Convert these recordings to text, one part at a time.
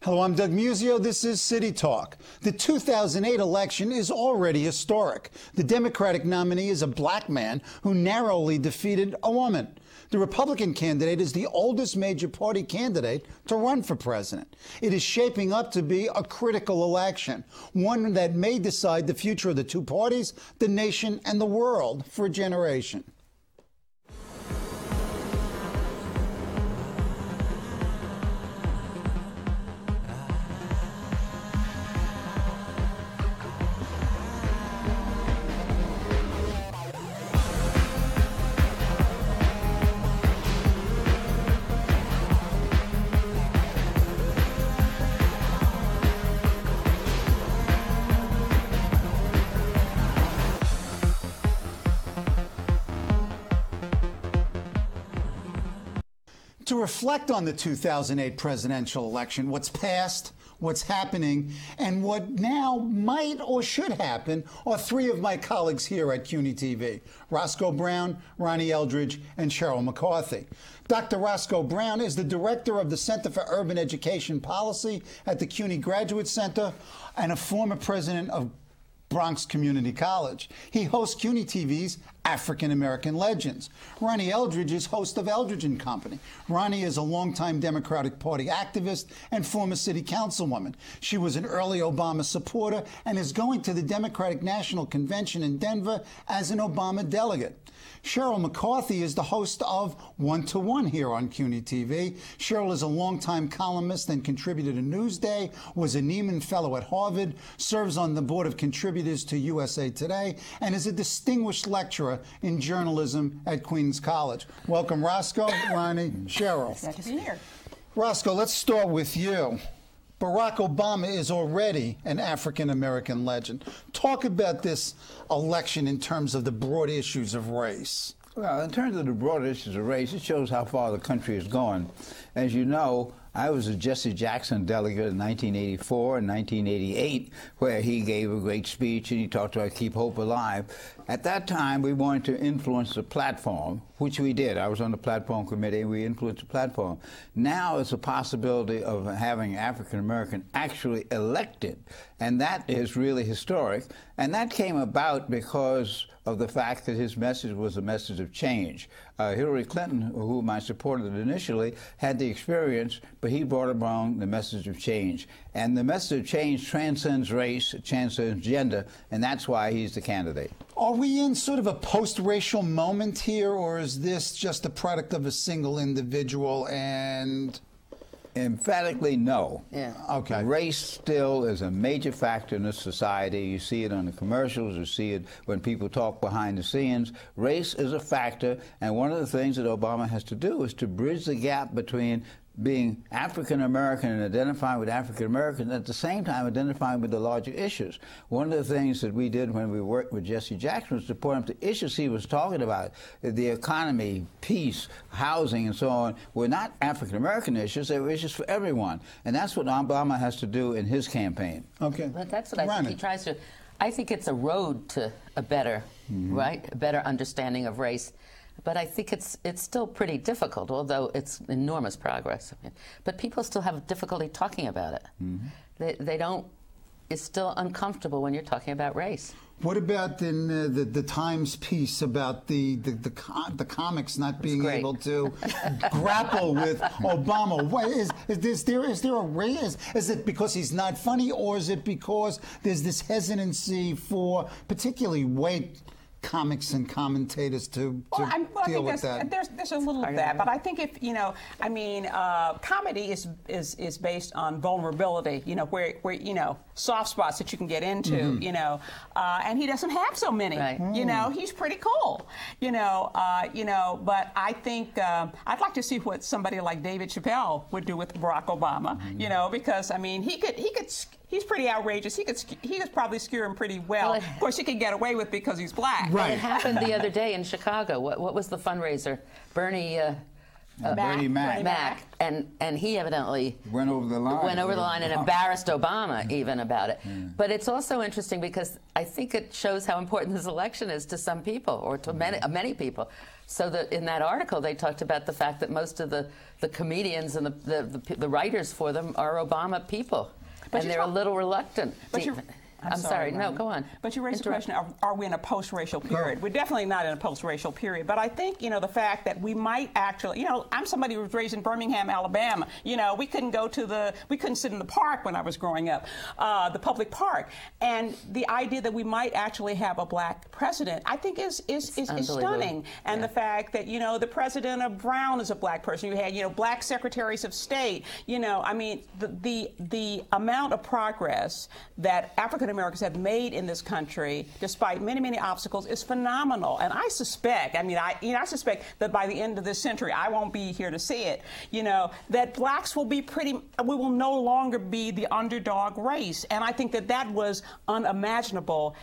Hello, I'm Doug Muzzio. This is City Talk. The 2008 election is already historic. The Democratic nominee is a black man who narrowly defeated a woman. The Republican candidate is the oldest major party candidate to run for president. It is shaping up to be a critical election, one that may decide the future of the two parties, the nation, and the world for a generation. To reflect on the 2008 presidential election, what's past, what's happening, and what now might or should happen are three of my colleagues here at CUNY TV, Roscoe Brown, Ronnie Eldridge, and Sheryl McCarthy. Dr. Roscoe Brown is the director of the Center for Urban Education Policy at the CUNY Graduate Center and a former president of Bronx Community College. He hosts CUNY TV's African American Legends. Ronnie Eldridge is host of Eldridge & Company. Ronnie is a longtime Democratic Party activist and former city councilwoman. She was an early Obama supporter and is going to the Democratic National Convention in Denver as an Obama delegate. Sheryl McCarthy is the host of 1 to 1 here on CUNY TV. Sheryl is a longtime columnist and contributor to Newsday, was a Nieman Fellow at Harvard, serves on the board of contributors to USA Today, and is a distinguished lecturer in journalism at Queens College. Welcome, Roscoe, Ronnie, Sheryl. Glad to be here. Roscoe, let's start with you. Barack Obama is already an African-American legend. Talk about this election in terms of the broad issues of race. Well, in terms of the broad issues of race, it shows how far the country has gone. As you know, I was a Jesse Jackson delegate in 1984 and 1988, where he gave a great speech and he talked about Keep Hope Alive. At that time, we wanted to influence the platform, which we did. I was on the platform committee and we influenced the platform. Now it's a possibility of having African American actually elected, and that is really historic. And that came about because of the fact that his message was a message of change. Hillary Clinton, whom I supported initially, had the experience, but he brought along the message of change. And the message of change transcends race, transcends gender, and that's why he's the candidate. Are we in sort of a post-racial moment here, or is this just a product of a single individual and... Emphatically, no. Yeah. Okay. Race still is a major factor in this society. You see it on the commercials. You see it when people talk behind the scenes. Race is a factor, and one of the things that Obama has to do is to bridge the gap between being African-American and identifying with African-Americans, at the same time identifying with the larger issues. One of the things that we did when we worked with Jesse Jackson was to point up the issues he was talking about, the economy, peace, housing, and so on, were not African-American issues, they were issues for everyone. And that's what Obama has to do in his campaign. Okay. But that's what I think he tries to. I think it's a road to a better, right, a better understanding of race. But I think it's still pretty difficult, although it's enormous progress. But people still have difficulty talking about it. They don't. It's still uncomfortable when you're talking about race. What about in the Times piece about the comics not being able to grapple with Obama? What, is there a race? Is it because he's not funny, or is it because there's this hesitancy for particularly white comics and commentators to deal with that? There's a little of that, but I think if, I mean, comedy is based on vulnerability, where soft spots that you can get into, and he doesn't have so many, he's pretty cool, but I think I'd like to see what somebody like David Chappelle would do with Barack Obama, because I mean, he's pretty outrageous. He could probably skewer him pretty well. Of course, he could get away with because he's black. Right. It happened the other day in Chicago. What was the fundraiser? Bernie Mac. And he evidently went over the line and embarrassed Obama even about it. But it's also interesting because I think it shows how important this election is to some people, or to many people. So that in that article, they talked about the fact that most of the comedians and the writers for them are Obama people. And they're a little reluctant. I'm sorry. No, go on. But you raised the question, are we in a post-racial period? We're definitely not in a post-racial period. But I think, the fact that we might actually, I'm somebody who was raised in Birmingham, Alabama. We couldn't we couldn't sit in the park when I was growing up, the public park. And the idea that we might actually have a black president, I think is stunning. And the fact that, the president of Brown is a black person. You had, black secretaries of state. The amount of progress that African Americans have made in this country, despite many, many obstacles, is phenomenal. And I suspect, I suspect that by the end of this century, I won't be here to see it, that blacks will be we will no longer be the underdog race. And I think that was unimaginable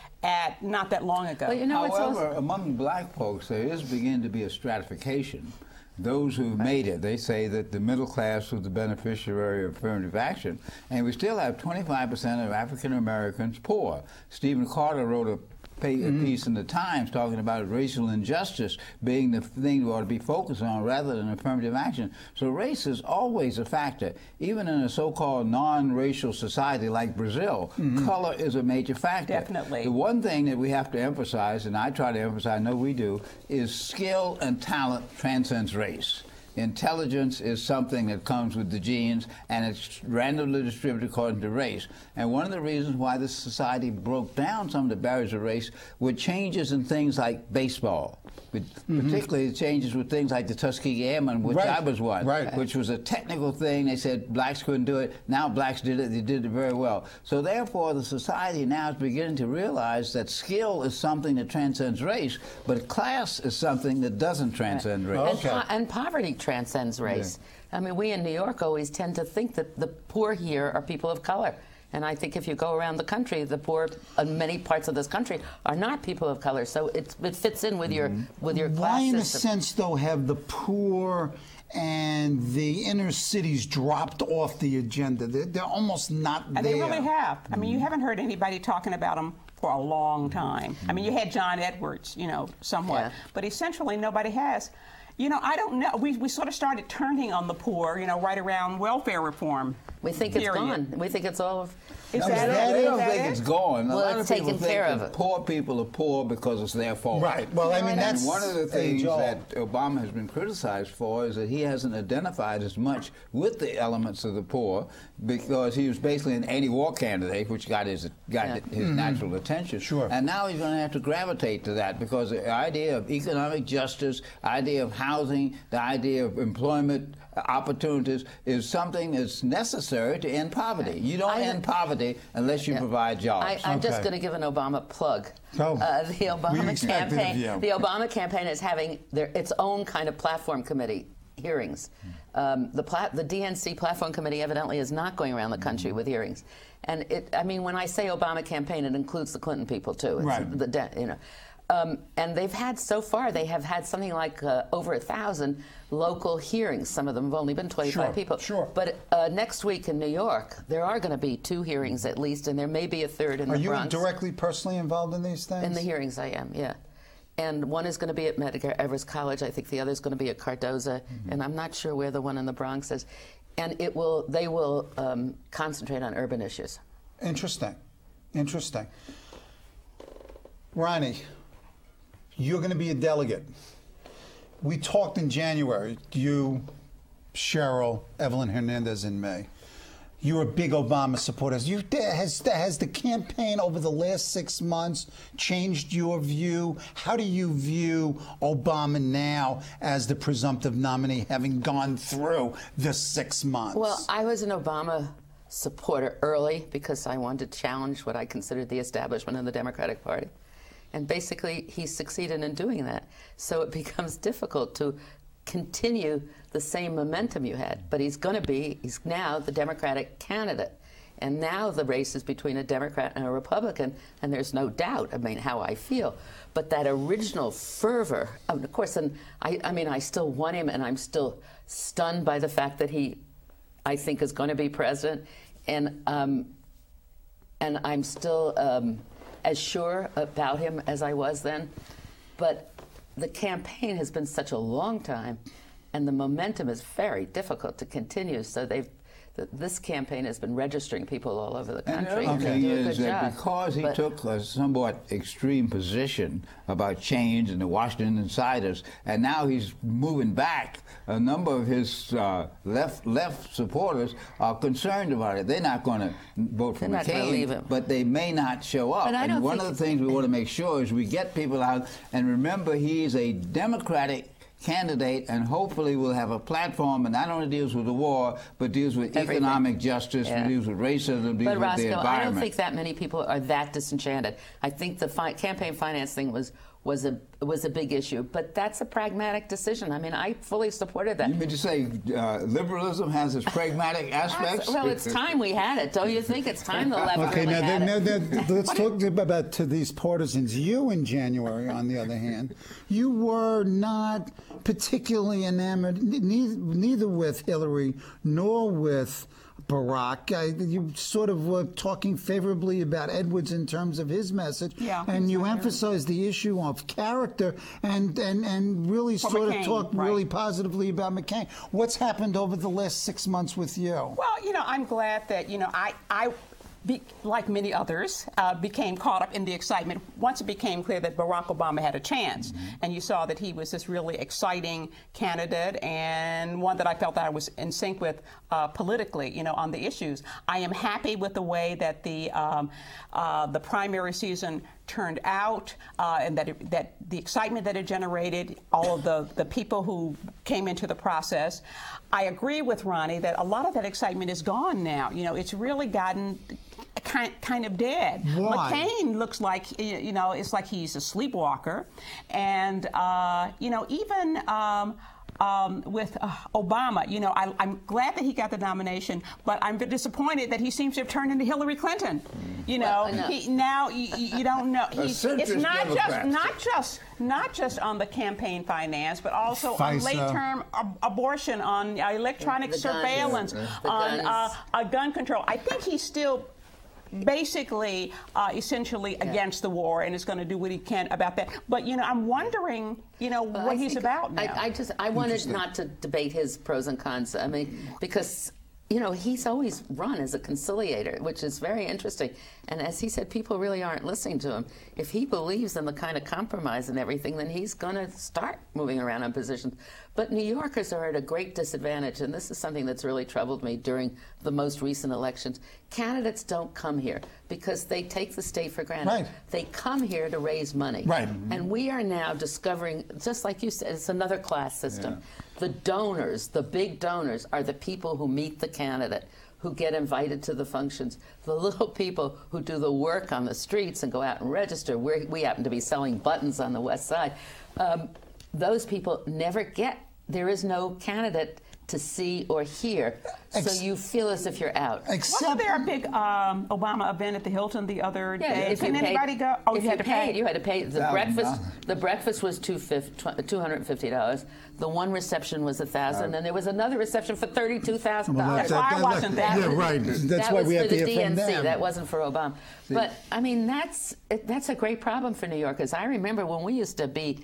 not that long ago. Well, however, among black folks, there is beginning to be a stratification. Those who made it, they say that the middle class was the beneficiary of affirmative action, and we still have 25% of African Americans poor. Stephen Carter wrote a piece in the Times talking about racial injustice being the thing we ought to be focused on rather than affirmative action. So race is always a factor. Even in a so-called non-racial society like Brazil, color is a major factor. Definitely. The one thing that we have to emphasize, and I try to emphasize, I know we do, is skill and talent transcends race. Intelligence is something that comes with the genes, and it's randomly distributed according to race. And one of the reasons why this society broke down some of the barriers of race were changes in things like baseball, particularly changes with things like the Tuskegee Airmen, which I was one, which was a technical thing. They said blacks couldn't do it. Now blacks did it. They did it very well. So therefore, the society now is beginning to realize that skill is something that transcends race, but class is something that doesn't transcend race. And poverty transcends race. Yeah. I mean, we in New York always tend to think that the poor here are people of color. And I think if you go around the country, the poor in many parts of this country are not people of color. So it fits in with your class system. Why, in a sense, though, have the poor and the inner cities dropped off the agenda? They're almost not there. And they really have. I mean, you haven't heard anybody talking about them for a long time. I mean, you had John Edwards, somewhat. But essentially, nobody has. I don't know. We sort of started turning on the poor, right around welfare reform. We think it's gone. We think it's all. Is that it? They don't think it's gone. Well, a lot it's of people taken care think of that it. poor people are poor because it's their fault. Right. Well, I mean, that's one of the things that Obama has been criticized for is that he hasn't identified as much with the elements of the poor because he was basically an anti-war candidate, which got his natural attention. Sure. And now he's going to have to gravitate to that because the idea of economic justice, idea of housing, the idea of employment opportunities is something that's necessary to end poverty. You don't end poverty unless you provide jobs. I'm just going to give an Obama plug. The Obama campaign is having its own kind of platform committee hearings. The DNC platform committee evidently is not going around the country with hearings. And when I say Obama campaign, it includes the Clinton people too. It's and they have had something like over 1,000 local hearings. Some of them have only been 25 people. Sure. But next week in New York, there are going to be 2 hearings at least, and there may be a third in the Bronx. Are you directly, personally involved in these things? In the hearings, I am, yeah. And one is going to be at Medgar Evers College. I think the other is going to be at Cardozo, and I'm not sure where the one in the Bronx is. And they will concentrate on urban issues. Interesting. Ronnie, you're going to be a delegate. We talked in January, you, Sheryl, Evelyn Hernandez, and me. You're a big Obama supporter. Has the campaign over the last 6 months changed your view? How do you view Obama now as the presumptive nominee, having gone through the 6 months? Well, I was an Obama supporter early because I wanted to challenge what I considered the establishment in the Democratic Party. And basically, he succeeded in doing that. So it becomes difficult to continue the same momentum you had. But he's now the Democratic candidate. And now the race is between a Democrat and a Republican, and there's no doubt, how I feel. But that original fervor, of course, and I still want him, and I'm still stunned by the fact that I think, is going to be president. And I'm still as sure about him as I was then. But the campaign has been such a long time, and the momentum is very difficult to continue. So this campaign has been registering people all over the country. And the other thing is that job. because he took a somewhat extreme position about change in the Washington Insiders, and now he's moving back, a number of his left supporters are concerned about it. They're not going to vote for McCain, but they may not show up. And one of the things we want to make sure is we get people out, and remember, he's a Democratic candidate, and hopefully will have a platform that not only deals with the war, but deals with economic justice, deals with racism, deals with the environment. I don't think that many people are that disenchanted. I think the campaign finance thing was a big issue, but that's a pragmatic decision. I mean, I fully supported that. You mean to say liberalism has its pragmatic aspects? Well, it's time we had it, don't you think? It's time the left really had it. Let's talk about to these partisans. You, in January, on the other hand, you were not particularly enamored, neither with Hillary nor with Baruch. You sort of were talking favorably about Edwards in terms of his message, and you emphasized the issue of character and really sort of talked really positively about McCain. What's happened over the last 6 months with you? Well, you know, I'm glad that, you know, I like many others, became caught up in the excitement once it became clear that Barack Obama had a chance. And you saw that he was this really exciting candidate, and one that I felt that I was in sync with politically, you know, on the issues. I am happy with the way that the primary season turned out, and that the excitement that it generated, all of the people who came into the process. I agree with Ronnie that a lot of that excitement is gone now. You know, it's really gotten kind of dead. Why? McCain looks like, you know, it's like he's a sleepwalker, and you know, even with Obama, you know, I'm glad that he got the nomination, but I'm disappointed that he seems to have turned into Hillary Clinton. You know, now you don't know. It's not just on the campaign finance, but also on late-term abortion, on electronic surveillance, on gun control. I think he's still basically essentially against the war, and is going to do what he can about that. But you know, I'm wondering, you know, what he's about now. I wanted not to debate his pros and cons. I mean, because you know, he's always run as a conciliator, which is very interesting. And as he said, people really aren't listening to him. If he believes in the kind of compromise and everything, then he's going to start moving around on positions. But New Yorkers are at a great disadvantage, and this is something that's really troubled me during the most recent elections. Candidates don't come here because they take the state for granted. Right. They come here to raise money. Right. And we are now discovering, just like you said, it's another class system. Yeah. The donors, the big donors, are the people who meet the candidate, who get invited to the functions. The little people who do the work on the streets and go out and register. We happen to be selling buttons on the West Side. Those people never get. There is no candidate to see or hear, so you feel as if you're out. Wasn't there a big Obama event at the Hilton the other day? Can anybody go? Oh, you had to pay. You had to pay. The breakfast. The breakfast was $250. The one reception was $1,000, and there was another reception for $32,000. That's why I wasn't that. Yeah, right. That's that why was we have for to the hear from DNC. them. That wasn't for Obama. But I mean, that's a great problem for New Yorkers. I remember when we used to be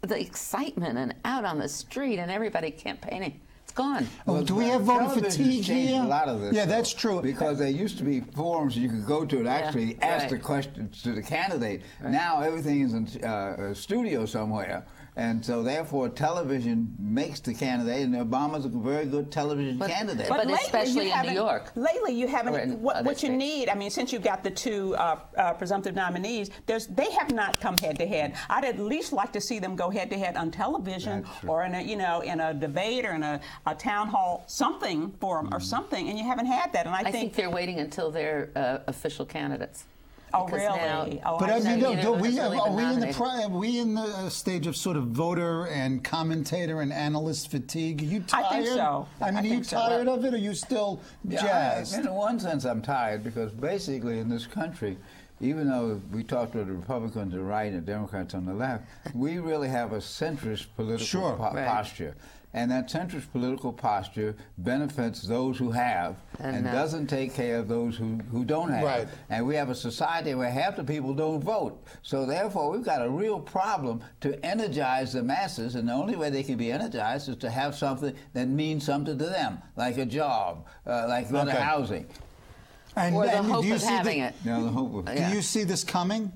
the excitement and out on the street and everybody campaigning. It's gone. Well, do we have voter fatigue here? A lot of this, yeah, that's true. Because there used to be forums you could go to and actually ask the questions to the candidate. Right. Now everything is in a studio somewhere. And so, therefore, television makes the candidate, and Obama's a very good television candidate. But especially in New York. Lately, you haven't. What you need, I mean, since you've got the two presumptive nominees, they have not come head-to-head. I'd at least like to see them go head-to-head on television, or in a debate, or in a town hall, something forum, or something, and you haven't had that. And I think they're waiting until they're official candidaents. Oh, really? But are we in the stage of sort of voter and commentator and analyst fatigue? Are you tired? I think so. I mean, are you tired of it, or are you still jazzed? In one sense, I'm tired, because basically in this country, even though we talked to the Republicans on the right and the Democrats on the left, we really have a centrist political posture. And that centrist political posture benefits those who have and doesn't take care of those who don't have. Right. And we have a society where half the people don't vote. So therefore, we've got a real problem to energize the masses, and the only way they can be energized is to have something that means something to them, like a job, like better housing. Or the hope of having it. No, the hope of Do you see this coming?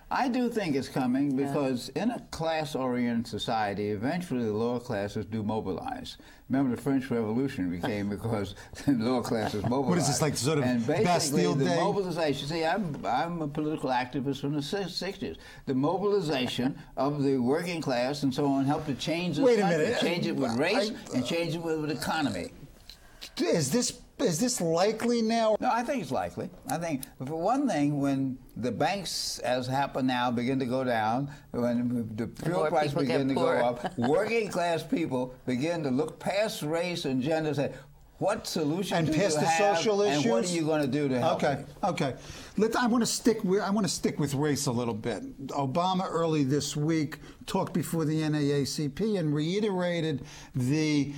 I do think it's coming because in a class-oriented society, eventually the lower classes do mobilize. Remember, the French Revolution became because the lower classes mobilized. What is this, like sort of and basically Bastille the Day? mobilization, see, I'm a political activist from the 60s. The mobilization of the working class and so on helped to change the country, change it with race and change it with economy. Is this likely now? No, I think it's likely. I think, for one thing, when the banks, as happen now, begin to go down, when the fuel price begin to go up, working class people begin to look past race and gender and say, what solution do you have, social issues? and what are you going to do to help me? Okay. I want to stick with race a little bit. Obama early this week talked before the NAACP and reiterated the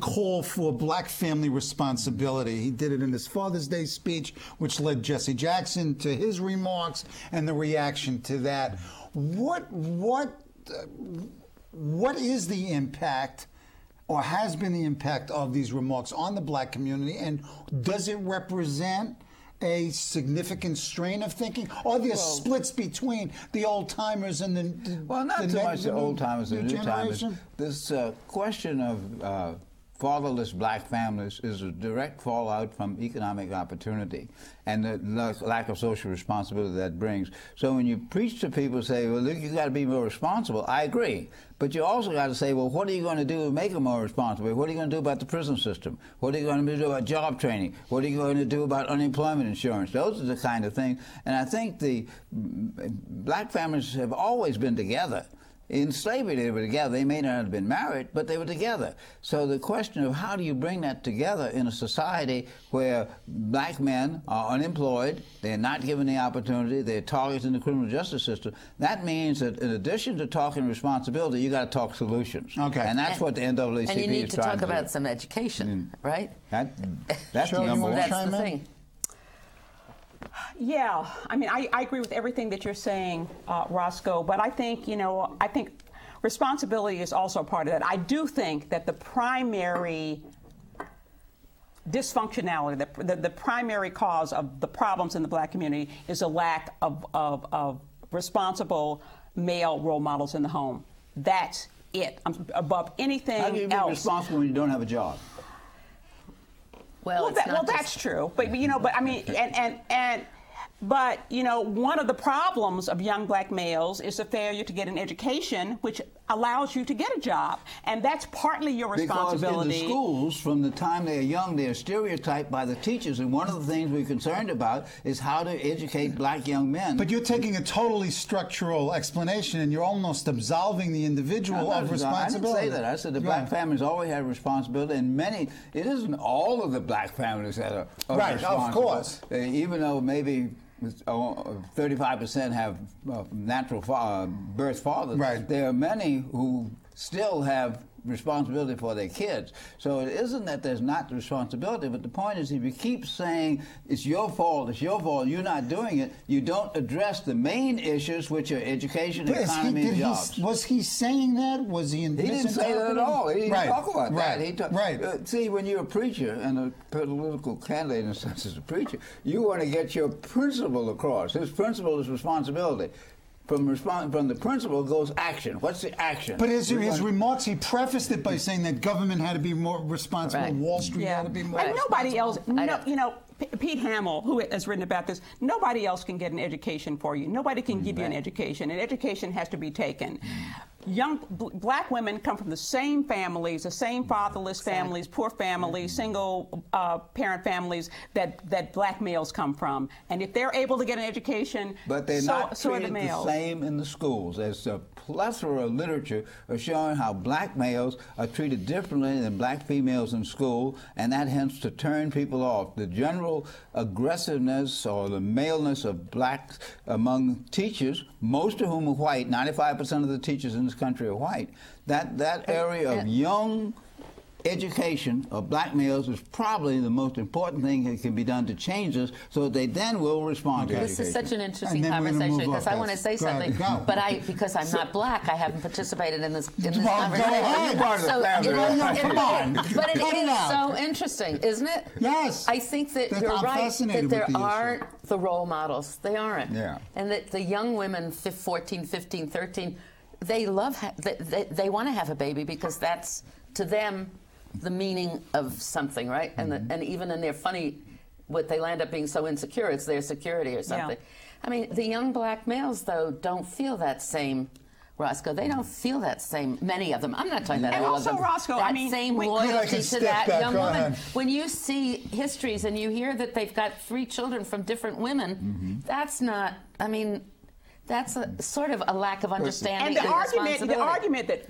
call for black family responsibility. He did it in his Father's Day speech, which led Jesse Jackson to his remarks and the reaction to that. What is the impact, or has been the impact, of these remarks on the black community, and does it represent a significant strain of thinking? Are there splits between the old-timers and the Well, not so much the old-timers and the new-timers. This question of fatherless black families is a direct fallout from economic opportunity and the lack of social responsibility that brings. So when you preach to people, say, well, look, you got to be more responsible, I agree. But you also got to say, well, what are you going to do to make them more responsible? What are you going to do about the prison system? What are you going to do about job training? What are you going to do about unemployment insurance? Those are the kind of things. And I think the black families have always been together. In slavery, they were together. They may not have been married, but they were together. So the question of how do you bring that together in a society where black men are unemployed, they're not given the opportunity, they're targeted in the criminal justice system, that means that in addition to talking responsibility, you got to talk solutions. Okay. And that's what the NAACP is trying to do. And you need to talk about some education, right? That's the number one. That's the thing. Yeah, I mean, I agree with everything that you're saying, Roscoe, but I think, I think responsibility is also part of that. I do think that the primary dysfunctionality, the primary cause of the problems in the black community is a lack of responsible male role models in the home. That's it. Above anything else. How do you be responsible when you don't have a job? Well, that's true, but I mean, but one of the problems of young black males is the failure to get an education, which allows you to get a job, and that's partly your responsibility. Because in the schools, from the time they're young, they're stereotyped by the teachers, and one of the things we're concerned about is how to educate black young men. But you're taking a totally structural explanation, and you're almost absolving the individual of responsibility. I didn't say that. I said the black families always had responsibility, and it isn't all of the black families that are responsible. Of course. Even though maybe 35% have natural birth fathers. Right. There are many who still have responsibility for their kids. So it isn't that there's not responsibility, but the point is if you keep saying it's your fault, you're not doing it, you don't address the main issues, which are education, economy, and jobs. Was he saying that? Was he He didn't say that at all. He didn't talk about that. Right. See, when you're a preacher and a political candidate, in a sense, as a preacher, you want to get your principle across. His principle is responsibility. From the principle goes action. What's the action? But his remarks, he prefaced it by saying that government had to be more responsible, Wall Street had to be more responsible. And nobody else, No, Pete Hamill, who has written about this, nobody else can get an education for you. Nobody can give you an education. An education has to be taken. black women come from the same families, the same fatherless families, poor families, single parent families that black males come from. And if they're able to get an education, but they're not so are treated the males. the same in the schools. There's a plethora of literature showing how black males are treated differently than black females in school, and that tends to turn people off. The general aggressiveness or the maleness of blacks among teachers, most of whom are white, 95% of the teachers in this country are white, that area of young education of black males is probably the most important thing that can be done to change this, so that they then will respond to education. This is such an interesting conversation because I want to say something, but because I'm not black, I haven't participated in this conversation. But it is so interesting, isn't it? Yes. I think that you're right that there aren't the role models. They aren't. Yeah. And that the young women, 14, 15, 13, they love, they want to have a baby because that's, to them, the meaning of something, right? And even in their funny, what they land up being so insecure, it's their security or something. Yeah. I mean, the young black males, though, don't feel that same, Roscoe. They don't feel that same, many of them. I'm not talking about all of them. And also, Roscoe, that same loyalty to that young woman. When you see histories and you hear that they've got 3 children from different women, that's not, I mean, that's a sort of a lack of understanding. And the argument that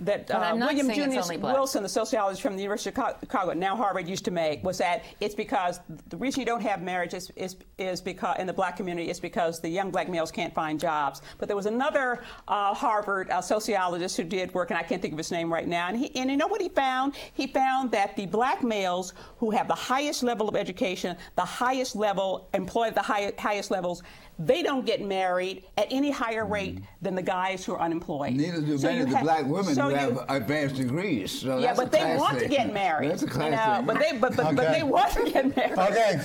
William Junius Wilson, the sociologist from the University of Chicago, now Harvard, used to make was that it's because the reason you don't have marriage is because in the black community is because the young black males can't find jobs. But there was another Harvard sociologist who did work, and I can't think of his name right now. And you know what he found? He found that the black males who have the highest level of education, the highest level employed at the highest levels, they don't get married at any higher rate than the guys who are unemployed. Neither do many of the black women who have advanced degrees. So yeah, but they want to get married. That's a class thing. But they want to get married. Okay,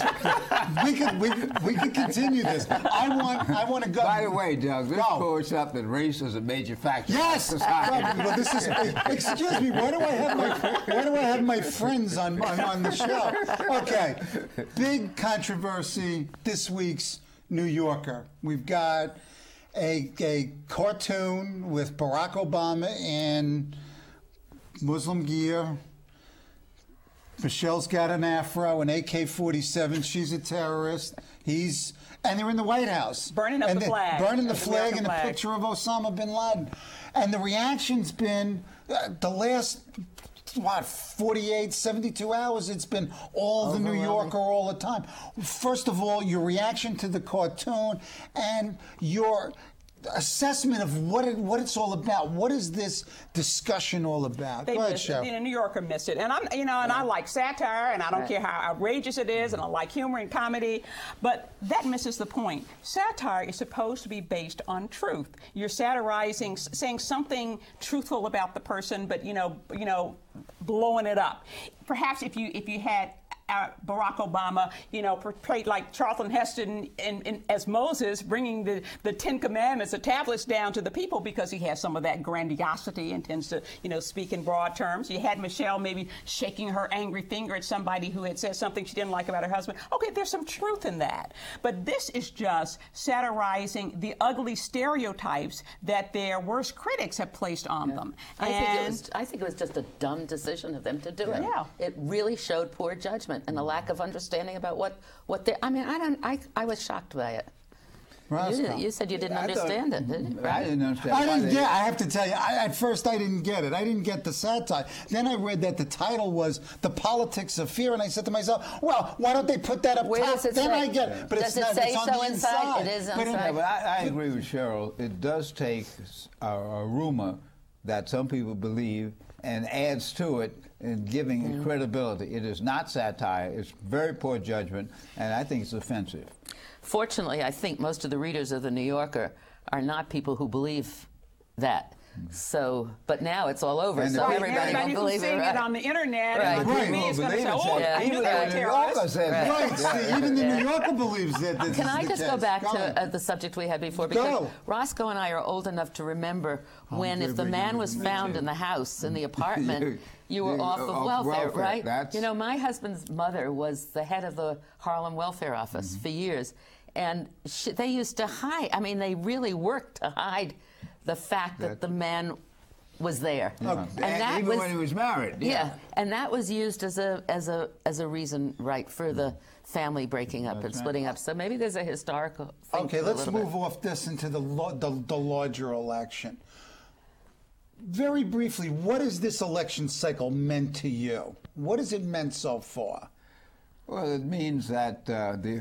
we could continue this. I want to go. By the way, Doug, this points up that race is a major factor. Yes. Well, this is. Excuse me. Why do I have my friends on the show? Okay. Big controversy this week's New Yorker. We've got a cartoon with Barack Obama in Muslim gear. Michelle's got an afro, an AK-47. She's a terrorist. And they're in the White House. Burning up the flag. Burning the flag and a picture of Osama bin Laden. And the reaction's been the last 48, 72 hours, it's been all the New Yorker all the time. First of all, your reaction to the cartoon and your assessment of what it's all about. What is this discussion all about? They missed it. New Yorker missed it, and I like satire, and I don't care how outrageous it is, and I like humor and comedy, but that misses the point. Satire is supposed to be based on truth. You're satirizing, saying something truthful about the person, but blowing it up. Perhaps if you had Barack Obama, portrayed like Charlton Heston as Moses, bringing the 10 Commandments, the tablets down to the people, because he has some of that grandiosity and tends to, speak in broad terms. You had Michelle maybe shaking her angry finger at somebody who had said something she didn't like about her husband. Okay, there's some truth in that. But this is just satirizing the ugly stereotypes that their worst critics have placed on them. I think it was just a dumb decision of them to do it. Yeah. It really showed poor judgment and a lack of understanding about what they. I mean, I was shocked by it. You said you didn't understand it, didn't you? I didn't understand. I have to tell you, at first I didn't get it. I didn't get the satire. Then I read that the title was "The Politics of Fear," and I said to myself, "Well, why don't they put that up top?" Does it say? I get it. But does it's it say it's on so the inside? It is inside. But I agree with Sheryl. It does take a rumor that some people believe and adds to it in giving it credibility. It is not satire. It's very poor judgment, and I think it's offensive. Fortunately, I think most of the readers of The New Yorker are not people who believe that. So, but now it's all over, And so everybody will who's believe seeing it on the internet, Right. and Right. me is going to say, "Oh, Yeah. I knew they were terrorists." Right, see, even the New Yorker believes that this Can is I the just case. go back Go to ahead. the subject we had before? Because Go. Roscoe and I are old enough to remember when, if the man was found in the house, in the apartment, you were off of welfare, right? My husband's mother was the head of the Harlem Welfare Office for years, and they used to hide. I mean, they really worked to hide the fact that the man was there. Yeah. And even when he was married. Yeah, and that was used as a reason, right, for the family breaking up and splitting up. So maybe there's a historical thing. Okay, let's move off this into the larger election. Very briefly, what has this election cycle meant to you? What has it meant so far? Well, it means that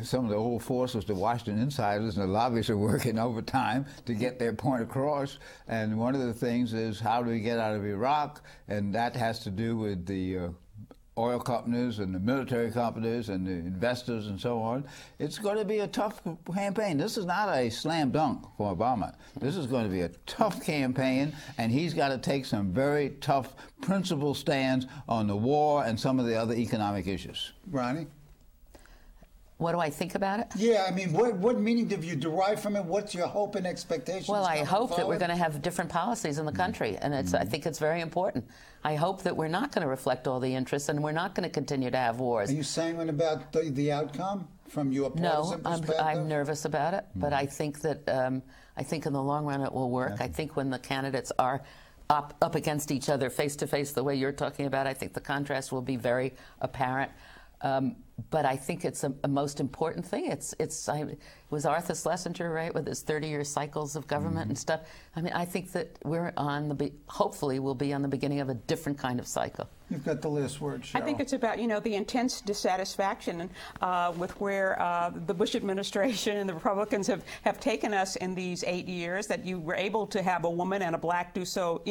some of the old forces, the Washington insiders and the lobbyists, are working overtime to get their point across. And one of the things is, how do we get out of Iraq? And that has to do with the oil companies and the military companies and the investors and so on. It's going to be a tough campaign. This is not a slam dunk for Obama. This is going to be a tough campaign, and he's got to take some very tough principled stands on the war and some of the other economic issues. Ronnie? What do I think about it? Yeah, I mean, what meaning do you derive from it? What's your hope and expectations? Well, I hope that we're going to have different policies in the country, and I think it's very important. I hope that we're not going to reflect all the interests, and we're not going to continue to have wars. Are you sanguine about the outcome from your partisan perspective? No, I'm nervous about it, but I think that I think in the long run it will work. I think when the candidates are up against each other face to face, the way you're talking about, I think the contrast will be very apparent. But I think it's a most important thing. It was Arthur Schlesinger, right, with his 30-year cycles of government and stuff. I mean, I think that we're hopefully we'll be on the beginning of a different kind of cycle. You've got the last word, Sheryl. I think it's about, the intense dissatisfaction with where the Bush administration and the Republicans have taken us in these 8 years, that you were able to have a woman and a black do so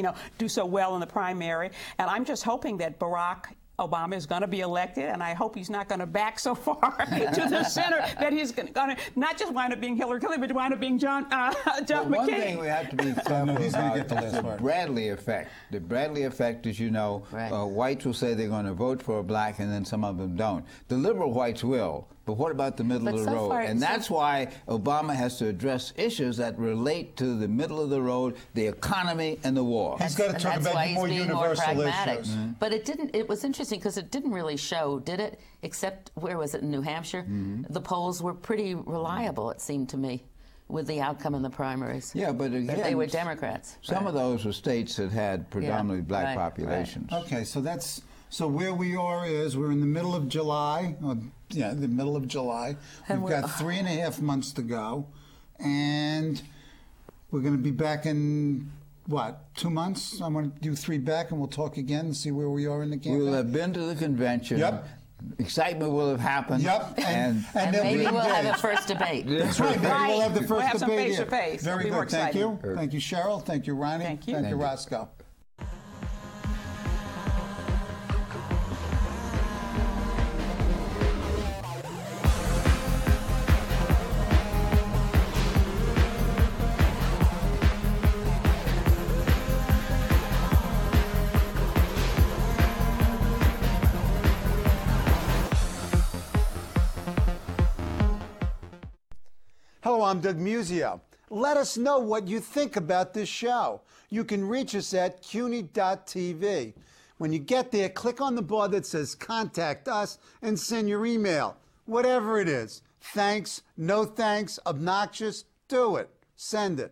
well in the primary. And I'm just hoping that Barack Obama is going to be elected, and I hope he's not going to back so far to the center that he's going to not just wind up being Hillary Clinton, but wind up being John McCain. One thing we have to be careful about is the Bradley effect. The Bradley effect is, whites will say they're going to vote for a black, and then some of them don't. The liberal whites will. But what about the middle of the road? And that's why Obama has to address issues that relate to the middle of the road, the economy, and the war. He's got to talk about more universal issues. But it was interesting because it didn't really show, did it? Except, where was it, in New Hampshire? The polls were pretty reliable, it seemed to me, with the outcome in the primaries. Yeah, but again, they were Democrats. Some of those were states that had predominantly black populations. Right. Okay, so where we are is we're in the middle of July. The middle of July. We've got 3.5 months to go, and we're going to be back in 2 months? I'm going to do 3 back, and we'll talk again and see where we are in the campaign. We'll have been to the convention. Yep. Excitement will have happened. Yep. And maybe we'll have a first debate. That's right. Maybe we'll have the first we'll have some debate. Face-to-face. Very good. Thank you. Thank you, Sheryl. Thank you, Ronnie. Thank you. Thank you, Roscoe. Hello, I'm Doug Muzzio. Let us know what you think about this show. You can reach us at CUNY.TV. When you get there, click on the bar that says Contact Us and send your email. Whatever it is. Thanks, no thanks, obnoxious, do it. Send it.